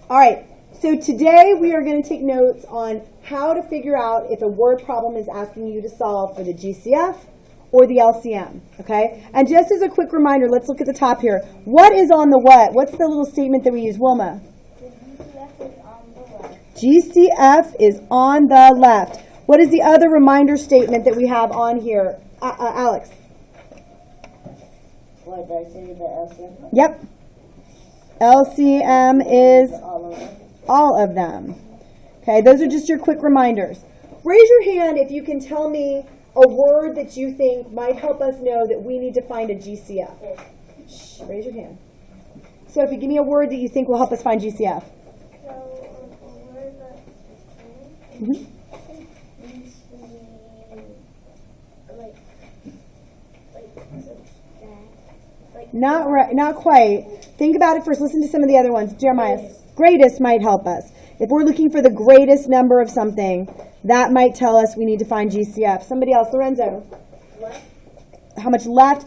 All right, so today we are going to take notes on how to figure out if a word problem is asking you to solve for the GCF or the LCM, okay? And just as a quick reminder, let's look at the top here. What is on the what? What's the little statement that we use, Wilma? GCF is on the left. What is the other reminder statement that we have on here? Alex? What, did I say the LCM? Yep. LCM is all of them. Okay, those are just your quick reminders. Raise your hand if you can tell me a word that you think might help us know that we need to find a GCF. Shh, raise your hand. So if you give me a word that you think will help us find GCF. Mm-hmm. Not right, not quite. Think about it first. Listen to some of the other ones. Jeremiah, greatest might help us. If we're looking for the greatest number of something, that might tell us we need to find GCF. Somebody else, Lorenzo. How much left?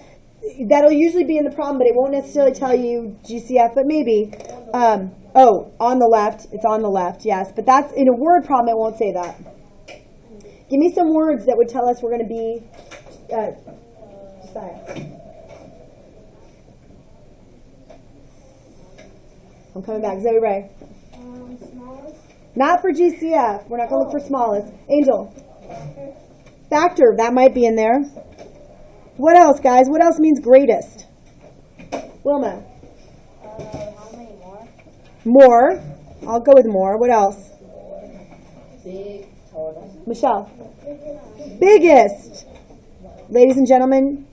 That'll usually be in the problem, but it won't necessarily tell you GCF, but maybe. On the left. It's on the left, yes. But that's in a word problem, it won't say that. Give me some words that would tell us we're going to be Josiah. I'm coming back. Zoe Ray. Smallest. Not for GCF. We're not going to look for smallest. Angel. Factor. That might be in there. What else, guys? What else means greatest? Wilma. How many more? More. I'll go with more. What else? Big, total. Michelle. Biggest. Ladies and gentlemen,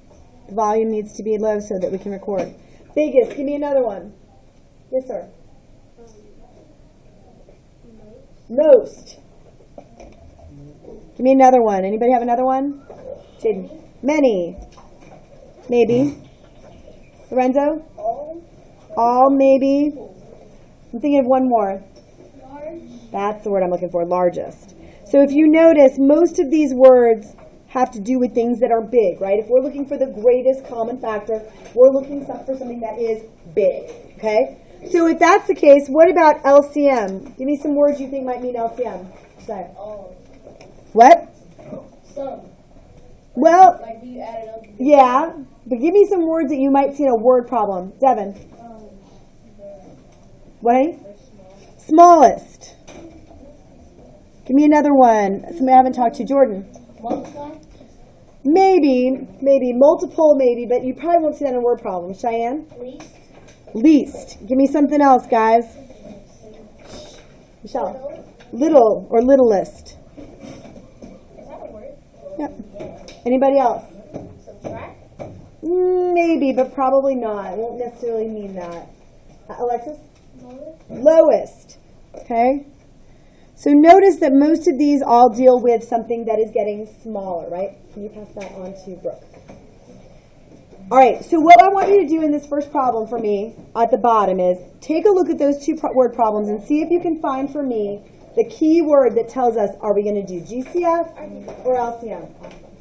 the volume needs to be low so that we can record. Biggest. Give me another one. Yes, sir. Most. Give me another one. Anybody have another one? Jaden. Many. Maybe. Lorenzo? All, maybe. I'm thinking of one more. Large. That's the word I'm looking for, largest. So if you notice, most of these words have to do with things that are big, right? If we're looking for the greatest common factor, we're looking for something that is big, okay? So if that's the case, what about LCM? Give me some words you think might mean LCM. Sorry. What? Some. Well, Like you added up. yeah, but give me some words that you might see in a word problem. Devin. What? Honey? Smallest. Give me another one. Somebody I haven't talked to. Jordan. Multiply. Maybe. Multiple, maybe, but you probably won't see that in a word problem. Cheyenne? Least. Least. Give me something else, guys. Michelle. Little or littlest. Is that a word? Yep. Anybody else? Subtract. Maybe, but probably not. It won't necessarily mean that. Alexis? Lowest. Lowest. Okay. So notice that most of these all deal with something that is getting smaller, right? Can you pass that on to Brooke? All right, so what I want you to do in this first problem for me at the bottom is take a look at those two word problems and see if you can find for me the key word that tells us, are we going to do GCF or LCM?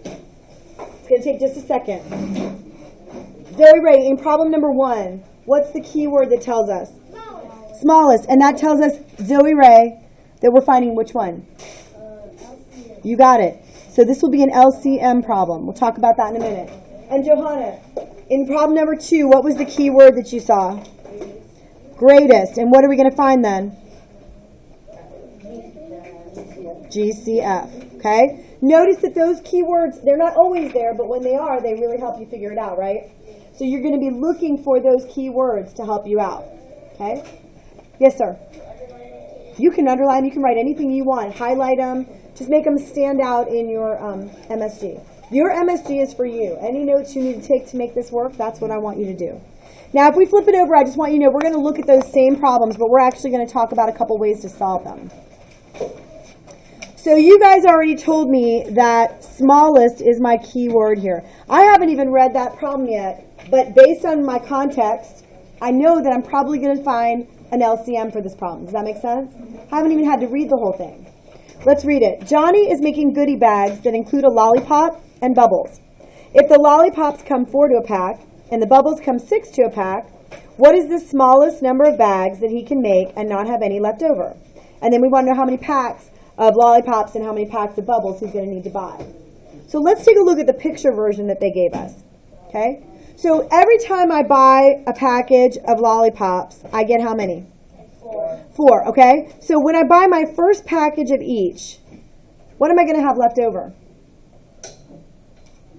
It's going to take just a second. Zoe Ray, in problem number 1, what's the key word that tells us? Smallest. Smallest. And that tells us, Zoe Ray, that we're finding which one? LCM. You got it. So this will be an LCM problem. We'll talk about that in a minute. And Johanna, in problem number 2, what was the key word that you saw? Greatest. And what are we going to find then? GCF. Okay? Notice that those key words, they're not always there, but when they are, they really help you figure it out, right? So you're going to be looking for those key words to help you out. Okay? Yes, sir. You can underline, you can write anything you want. Highlight them. Just make them stand out in your MSG. Your MSG is for you. Any notes you need to take to make this work, that's what I want you to do. Now, if we flip it over, I just want you to know we're going to look at those same problems, but we're actually going to talk about a couple ways to solve them. So you guys already told me that smallest is my key word here. I haven't even read that problem yet, but based on my context, I know that I'm probably going to find an LCM for this problem. Does that make sense? I haven't even had to read the whole thing. Let's read it. Johnny is making goodie bags that include a lollipop and bubbles. If the lollipops come 4 to a pack and the bubbles come 6 to a pack, What is the smallest number of bags that he can make and not have any left over? And then we want to know how many packs of lollipops and how many packs of bubbles he's going to need to buy. So let's take a look at the picture version that they gave us. Okay? So every time I buy a package of lollipops, I get how many? 4, okay? So when I buy my first package of each, what am I going to have left over?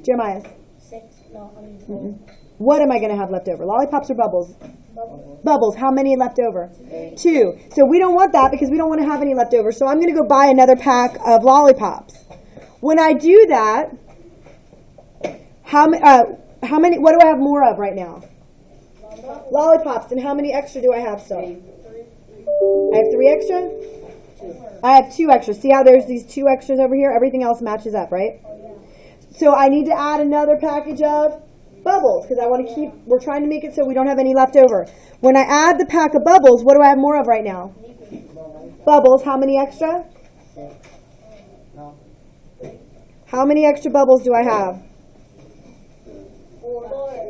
Jeremiah? 6. No, I mean 4. What am I going to have left over? Lollipops or bubbles? Bubbles. Bubbles. How many left over? 2. So we don't want that because we don't want to have any left over. So I'm going to go buy another pack of lollipops. When I do that, how many? What do I have more of right now? Lollipops. And how many extra do I have still? I have 3 extra? I have 2 extras. See how there's these 2 extras over here? Everything else matches up, right? So I need to add another package of bubbles because I want to keep, we're trying to make it so we don't have any left over. When I add the pack of bubbles, what do I have more of right now? Bubbles. How many extra? How many extra bubbles do I have?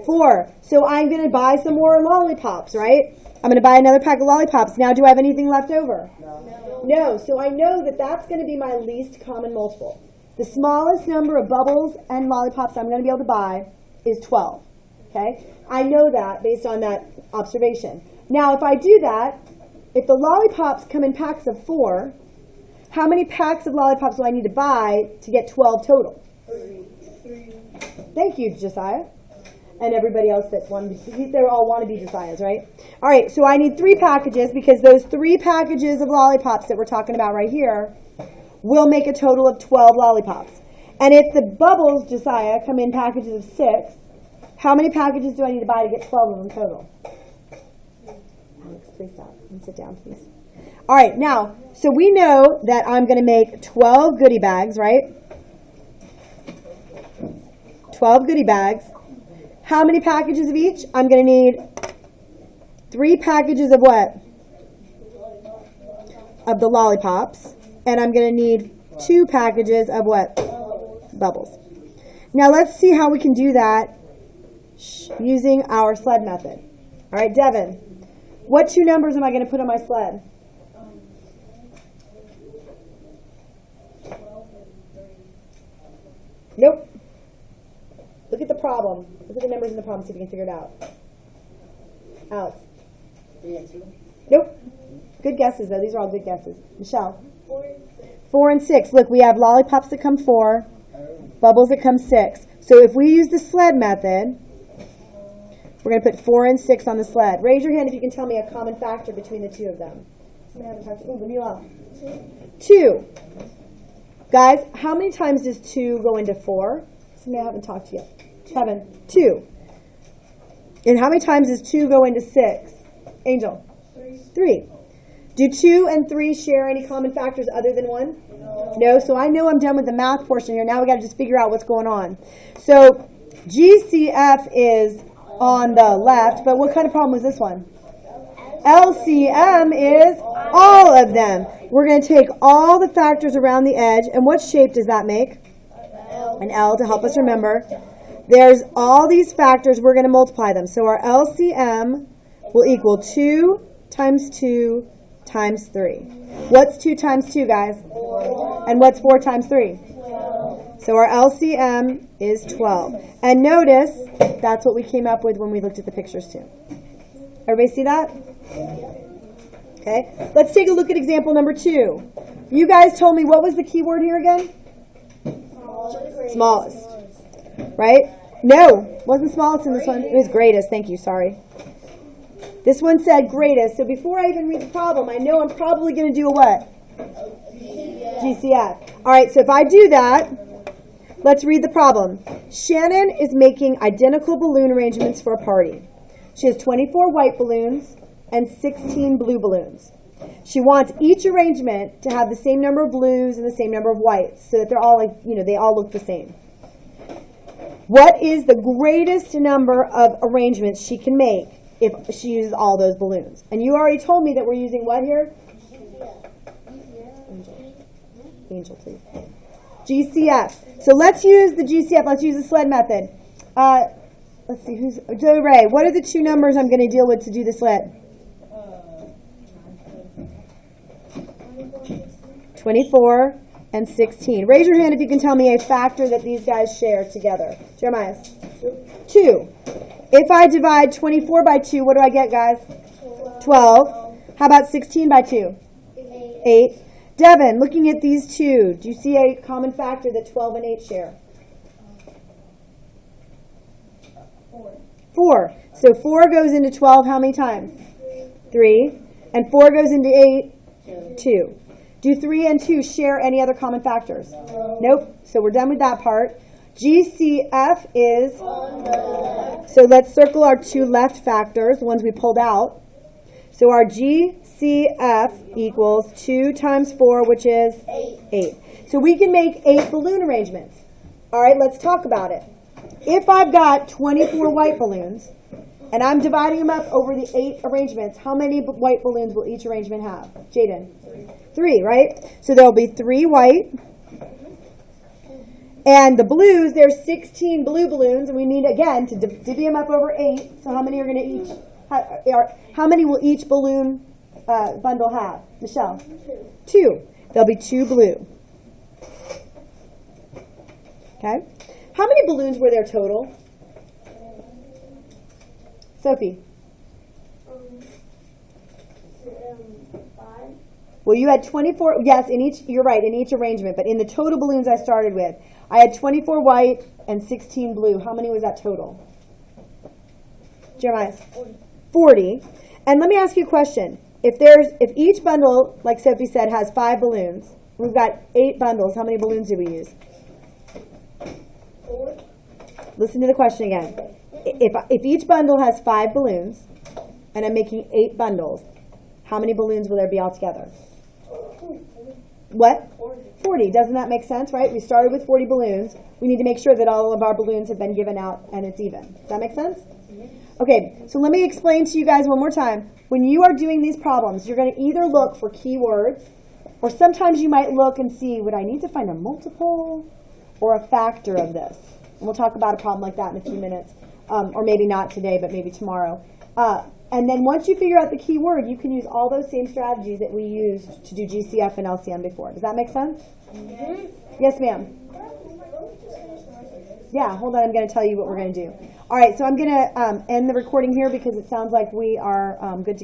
4. So I'm going to buy some more lollipops, right? I'm going to buy another pack of lollipops. Now, do I have anything left over? No. So I know that that's going to be my least common multiple. The smallest number of bubbles and lollipops I'm going to be able to buy is 12. Okay? I know that based on that observation. Now, if I do that, if the lollipops come in packs of 4, how many packs of lollipops do I need to buy to get 12 total? 3. Thank you, Josiah. And everybody else that wanted to, they all want to be Josiah's, right? All right, so I need 3 packages because those 3 packages of lollipops that we're talking about right here will make a total of 12 lollipops. And if the bubbles, Josiah, come in packages of 6, how many packages do I need to buy to get 12 of them total? Alex, please stop and sit down, please. All right, now, so we know that I'm going to make 12 goodie bags, right? 12 goodie bags. How many packages of each? I'm going to need 3 packages of what? Of the lollipops. And I'm going to need 2 packages of what? Bubbles. Now let's see how we can do that using our sled method. All right, Devin, what 2 numbers am I going to put on my sled? 12 and 3. Nope. Look at the problem. Look at the numbers in the problem, see if you can figure it out. Alex. 3 and 2. Nope. Good guesses, though. These are all good guesses. Michelle. 4 and 6. 4 and 6. Look, we have lollipops that come 4, bubbles that come 6. So if we use the sled method, we're going to put 4 and 6 on the sled. Raise your hand if you can tell me a common factor between the 2 of them. Somebody haven't talked to you. Vanilla. 2. Guys, how many times does 2 go into 4? Somebody I haven't talked to you yet. Kevin. 2. And how many times does 2 go into 6? Angel. 3. Do 2 and 3 share any common factors other than 1? No. So I know I'm done with the math portion here. Now we got to just figure out what's going on. So GCF is on the left, but what kind of problem was this one? LCM is all of them. We're going to take all the factors around the edge, and what shape does that make? An L to help us remember. There's all these factors. We're going to multiply them. So our LCM will equal 2 times 2 times 3. What's 2 times 2, guys? 4. And what's 4 times 3? 12. So our LCM is 12. And notice, that's what we came up with when we looked at the pictures too. Everybody see that? Okay. Let's take a look at example number 2. You guys told me, what was the key word here again? Smallest. Right? No, wasn't smallest in this one. It was greatest. Thank you. Sorry. This one said greatest. So before I even read the problem, I know I'm probably going to do a what? GCF. All right, so if I do that, let's read the problem. Shannon is making identical balloon arrangements for a party. She has 24 white balloons and 16 blue balloons. She wants each arrangement to have the same number of blues and the same number of whites so that they're all like, they all look the same. What is the greatest number of arrangements she can make if she uses all those balloons? And you already told me that we're using what here? Angel, please. GCF. So let's use the GCF. Let's use the sled method. let's see, who's, Joe Ray, what are the two numbers I'm going to deal with to do this lit? 24 and 16. Raise your hand if you can tell me a factor that these guys share together. Jeremiah? 2. If I divide 24 by 2, what do I get, guys? 12. How about 16 by 2? 8. Devin, looking at these two, do you see a common factor that 12 and 8 share? 4. So 4 goes into 12 how many times? 3. And 4 goes into 8? 2. Do 3 and 2 share any other common factors? Nope. So we're done with that part. GCF is, so let's circle our two left factors, the ones we pulled out. So our GCF equals 2 times 4, which is 8. So we can make 8 balloon arrangements. All right, let's talk about it. If I've got 24 white balloons, and I'm dividing them up over the 8 arrangements, how many white balloons will each arrangement have? Jaden? 3, right? So there'll be 3 white. And the blues, there's 16 blue balloons, and we need, again, to divvy them up over 8. So how many are going to each, how many will each balloon bundle have? Michelle? 2. There'll be 2 blue. Okay? How many balloons were there total? Sophie? 5. Well, you had 24, yes, in each, you're right, in each arrangement, but in the total balloons I started with, I had 24 white and 16 blue. How many was that total? Jeremiah? 40. And let me ask you a question. If each bundle, like Sophie said, has 5 balloons, we've got 8 bundles, how many balloons did we use? 4. Listen to the question again. If each bundle has 5 balloons, and I'm making 8 bundles, how many balloons will there be altogether? What? 40. Doesn't that make sense, right? We started with 40 balloons. We need to make sure that all of our balloons have been given out and it's even. Does that make sense? Okay, so let me explain to you guys one more time. When you are doing these problems, you're going to either look for keywords, or sometimes you might look and see, would I need to find a multiple or a factor of this? And we'll talk about a problem like that in a few minutes, or maybe not today, but maybe tomorrow. And then once you figure out the keyword, you can use all those same strategies that we used to do GCF and LCM before. Does that make sense? Yes, ma'am. Yeah, hold on. I'm going to tell you what we're going to do. All right, so I'm going to end the recording here because it sounds like we are good to go.